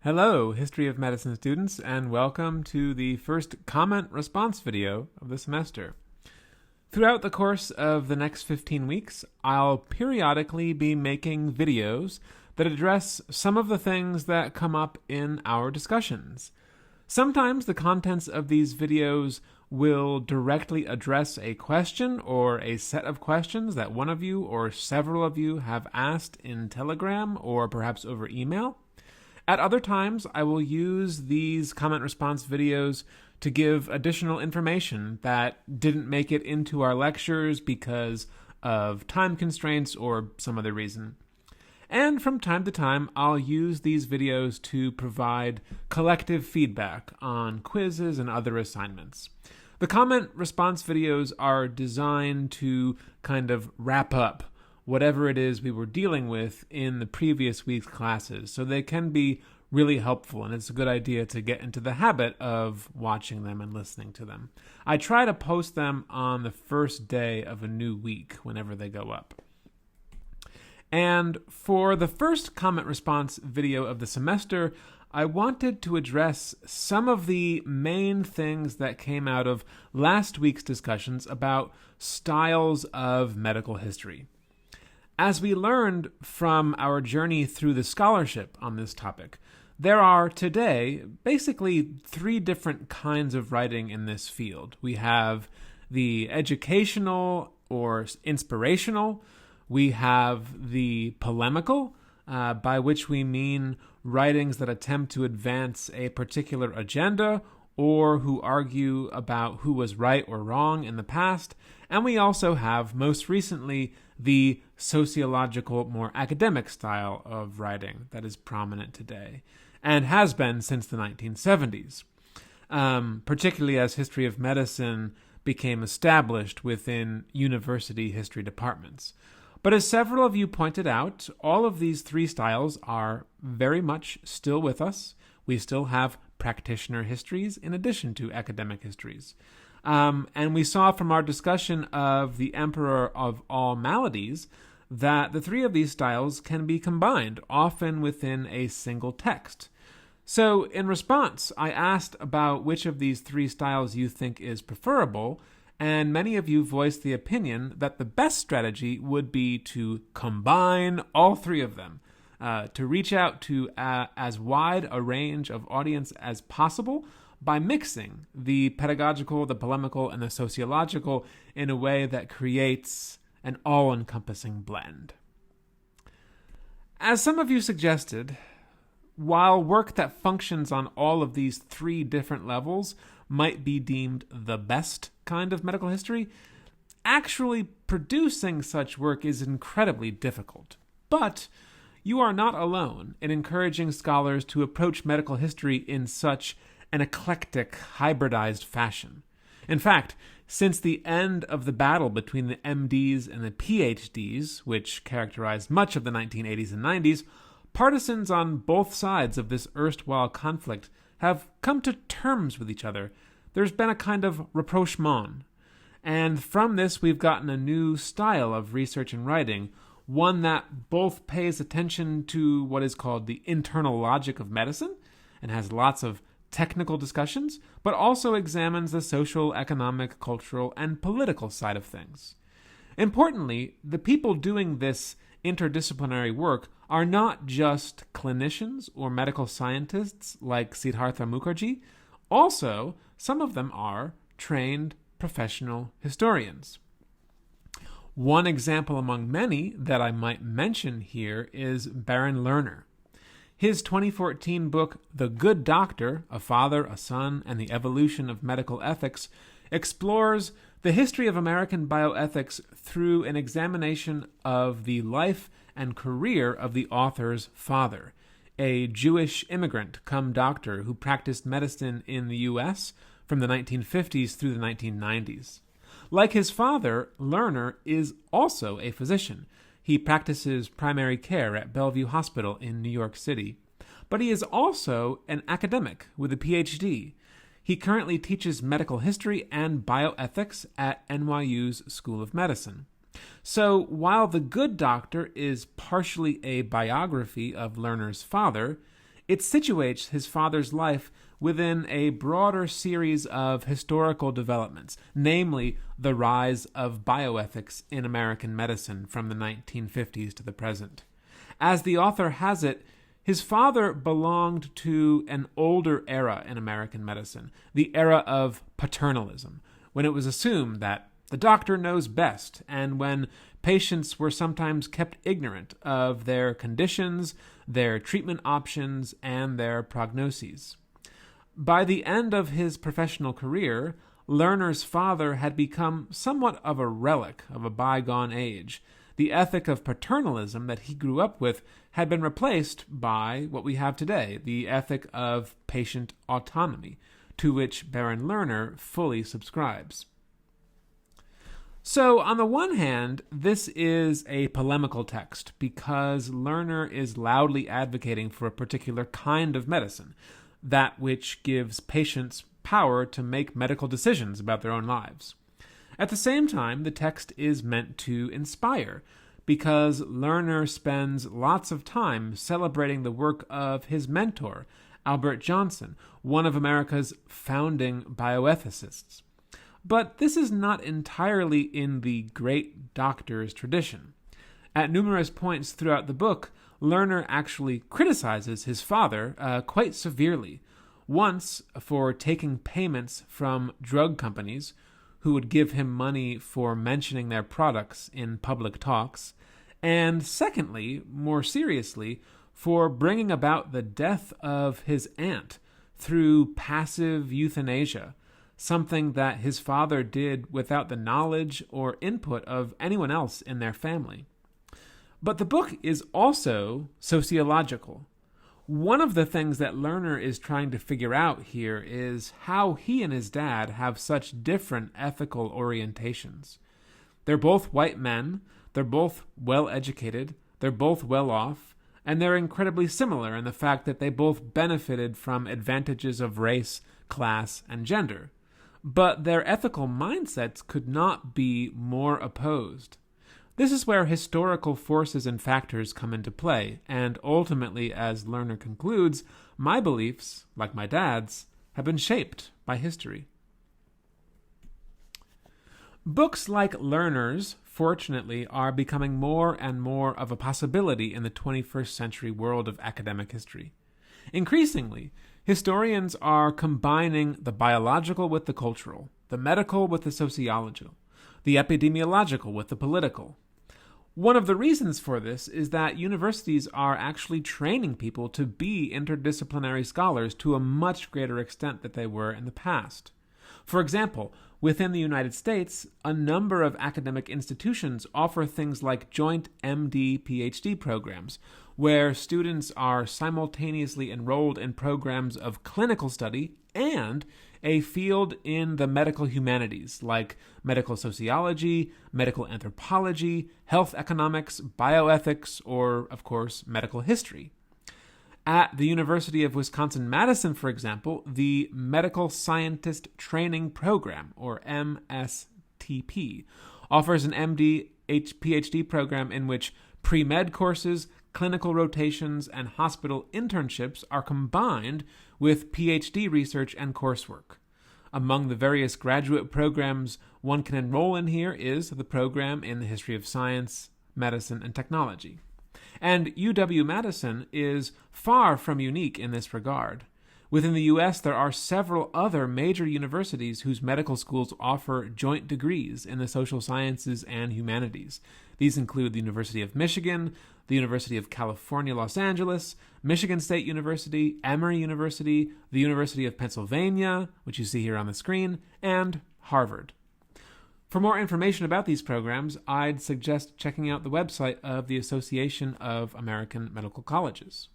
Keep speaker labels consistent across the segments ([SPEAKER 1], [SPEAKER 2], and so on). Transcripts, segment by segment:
[SPEAKER 1] Hello, History of Medicine students, and welcome to the first comment response video of the semester. Throughout the course of the next 15 weeks, I'll periodically be making videos that address some of the things that come up in our discussions. Sometimes the contents of these videos will directly address a question or a set of questions that one of you or several of you have asked in Telegram or perhaps over email. At other times, I will use these comment response videos to give additional information that didn't make it into our lectures because of time constraints or some other reason. And from time to time, I'll use these videos to provide collective feedback on quizzes and other assignments. The comment response videos are designed to kind of wrap up whatever it is we were dealing with in the previous week's classes, so they can be really helpful, and it's a good idea to get into the habit of watching them and listening to them. I try to post them on the first day of a new week whenever they go up. And for the first comment response video of the semester, I wanted to address some of the main things that came out of last week's discussions about styles of medical history. As we learned from our journey through the scholarship on this topic, there are today basically three different kinds of writing in this field. We have the educational or inspirational, we have the polemical, by which we mean writings that attempt to advance a particular agenda or who argue about who was right or wrong in the past. And we also have, most recently, the sociological, more academic style of writing that is prominent today and has been since the 1970s, particularly as history of medicine became established within university history departments. But as several of you pointed out, all of these three styles are very much still with us. We still have practitioner histories in addition to academic histories. And we saw from our discussion of the Emperor of All Maladies that the three of these styles can be combined, often within a single text. So in response, I asked about which of these three styles you think is preferable, and many of you voiced the opinion that the best strategy would be to combine all three of them, to reach out to as wide a range of audience as possible by mixing the pedagogical, the polemical, and the sociological in a way that creates an all-encompassing blend. As some of you suggested, while work that functions on all of these three different levels might be deemed the best kind of medical history, actually producing such work is incredibly difficult. But you are not alone in encouraging scholars to approach medical history in such an eclectic, hybridized fashion. In fact, since the end of the battle between the MDs and the PhDs, which characterized much of the 1980s and 90s, partisans on both sides of this erstwhile conflict have come to terms with each other. There's been a kind of rapprochement. And from this, we've gotten a new style of research and writing, one that both pays attention to what is called the internal logic of medicine and has lots of technical discussions, but also examines the social, economic, cultural, and political side of things. Importantly, the people doing this interdisciplinary work are not just clinicians or medical scientists like Siddhartha Mukherjee. Also, some of them are trained professional historians. One example among many that I might mention here is Baron Lerner. His 2014 book, The Good Doctor, A Father, a Son, and the Evolution of Medical Ethics, explores the history of American bioethics through an examination of the life and career of the author's father, a Jewish immigrant come doctor who practiced medicine in the U.S. from the 1950s through the 1990s. Like his father, Lerner is also a physician. He practices primary care at Bellevue Hospital in New York City. But he is also an academic with a PhD. He currently teaches medical history and bioethics at NYU's School of Medicine. So while The Good Doctor is partially a biography of Lerner's father, It situates his father's life within a broader series of historical developments, namely the rise of bioethics in American medicine from the 1950s to the present. As the author has it, his father belonged to an older era in American medicine, the era of paternalism, when it was assumed that the doctor knows best, and when patients were sometimes kept ignorant of their conditions, their treatment options, and their prognoses. By the end of his professional career, Lerner's father had become somewhat of a relic of a bygone age. The ethic of paternalism that he grew up with had been replaced by what we have today, the ethic of patient autonomy, to which Baron Lerner fully subscribes. So, on the one hand, this is a polemical text because Lerner is loudly advocating for a particular kind of medicine, that which gives patients power to make medical decisions about their own lives. At the same time, the text is meant to inspire, because Lerner spends lots of time celebrating the work of his mentor, Albert Johnson, one of America's founding bioethicists. But this is not entirely in the great doctor's tradition. At numerous points throughout the book, Lerner actually criticizes his father quite severely, once for taking payments from drug companies who would give him money for mentioning their products in public talks, and secondly, more seriously, for bringing about the death of his aunt through passive euthanasia, something that his father did without the knowledge or input of anyone else in their family. But the book is also sociological. One of the things that Lerner is trying to figure out here is how he and his dad have such different ethical orientations. They're both white men, they're both well-educated, they're both well-off, and they're incredibly similar in the fact that they both benefited from advantages of race, class, and gender. But their ethical mindsets could not be more opposed. This is where historical forces and factors come into play, and ultimately, as Lerner concludes, my beliefs, like my dad's, have been shaped by history. Books like Lerner's, fortunately, are becoming more and more of a possibility in the 21st century world of academic history. Increasingly, historians are combining the biological with the cultural, the medical with the sociological, the epidemiological with the political. One of the reasons for this is that universities are actually training people to be interdisciplinary scholars to a much greater extent than they were in the past. For example, within the United States, a number of academic institutions offer things like joint MD-PhD programs, where students are simultaneously enrolled in programs of clinical study and a field in the medical humanities, like medical sociology, medical anthropology, health economics, bioethics, or, of course, medical history. At the University of Wisconsin-Madison, for example, the Medical Scientist Training Program, or MSTP, offers an MD-PhD program in which pre-med courses, clinical rotations, and hospital internships are combined with PhD research and coursework. Among the various graduate programs one can enroll in here is the program in the history of science, medicine, and technology. And UW-Madison is far from unique in this regard. Within the U.S., there are several other major universities whose medical schools offer joint degrees in the social sciences and humanities. These include the University of Michigan, the University of California, Los Angeles, Michigan State University, Emory University, the University of Pennsylvania, which you see here on the screen, and Harvard. For more information about these programs, I'd suggest checking out the website of the Association of American Medical Colleges.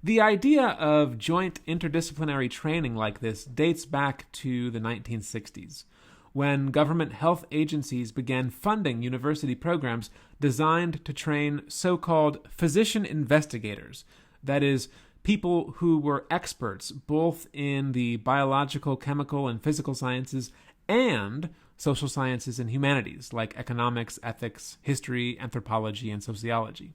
[SPEAKER 1] The idea of joint interdisciplinary training like this dates back to the 1960s, when government health agencies began funding university programs designed to train so-called physician investigators, that is, people who were experts both in the biological, chemical, and physical sciences and social sciences and humanities like economics, ethics, history, anthropology, and sociology.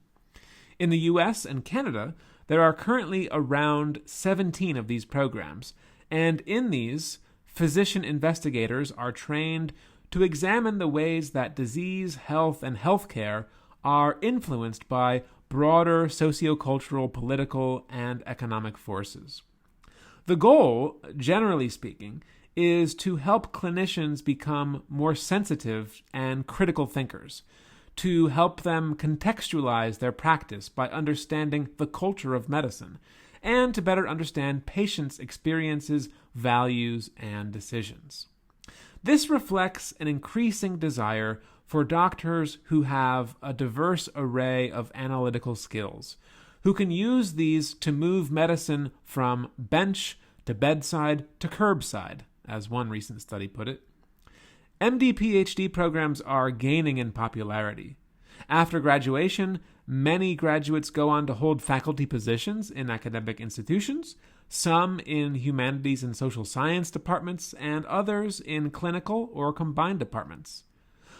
[SPEAKER 1] In the US and Canada, There are currently around 17 of these programs, and in these, physician investigators are trained to examine the ways that disease, health, and healthcare are influenced by broader sociocultural, political, and economic forces. The goal, generally speaking, is to help clinicians become more sensitive and critical thinkers, to help them contextualize their practice by understanding the culture of medicine, and to better understand patients' experiences, values, and decisions. This reflects an increasing desire for doctors who have a diverse array of analytical skills, who can use these to move medicine from bench to bedside to curbside, as one recent study put it. MD-PhD programs are gaining in popularity. After graduation, many graduates go on to hold faculty positions in academic institutions, some in humanities and social science departments, and others in clinical or combined departments.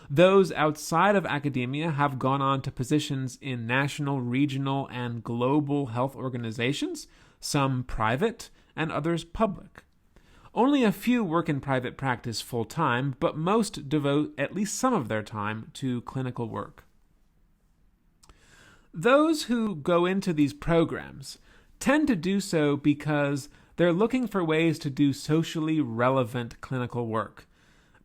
[SPEAKER 1] Those outside of academia have gone on to positions in national, regional, and global health organizations, some private and others public. Only a few work in private practice full-time, but most devote at least some of their time to clinical work. Those who go into these programs tend to do so because they're looking for ways to do socially relevant clinical work,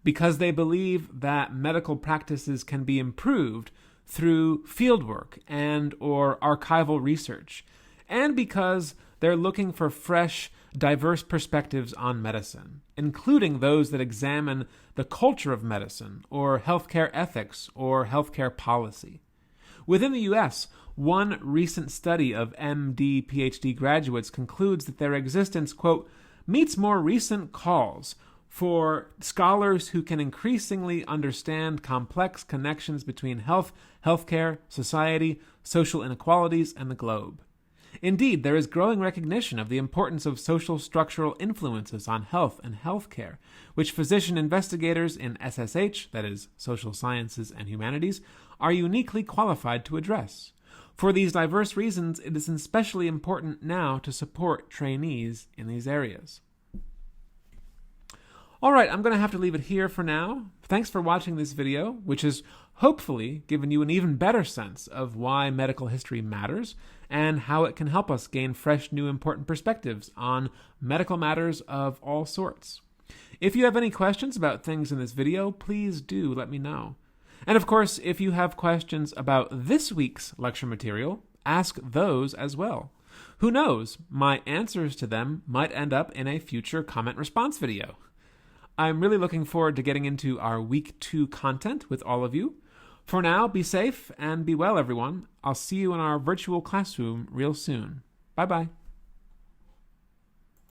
[SPEAKER 1] because they believe that medical practices can be improved through fieldwork and or archival research, and because they're looking for fresh, diverse perspectives on medicine, including those that examine the culture of medicine, or healthcare ethics, or healthcare policy. Within the U.S., one recent study of MD, PhD graduates concludes that their existence, quote, meets more recent calls for scholars who can increasingly understand complex connections between health, healthcare, society, social inequalities, and the globe. Indeed, there is growing recognition of the importance of social structural influences on health and healthcare, which physician investigators in SSH, that is, social sciences and humanities, are uniquely qualified to address. For these diverse reasons, it is especially important now to support trainees in these areas. All right, I'm going to have to leave it here for now. Thanks for watching this video, which has hopefully given you an even better sense of why medical history matters and how it can help us gain fresh, new, important perspectives on medical matters of all sorts. If you have any questions about things in this video, please do let me know. And of course, if you have questions about this week's lecture material, ask those as well. Who knows, my answers to them might end up in a future comment response video. I'm really looking forward to getting into our Week 2 content with all of you. For now, be safe and be well, everyone. I'll see you in our virtual classroom real soon. Bye-bye.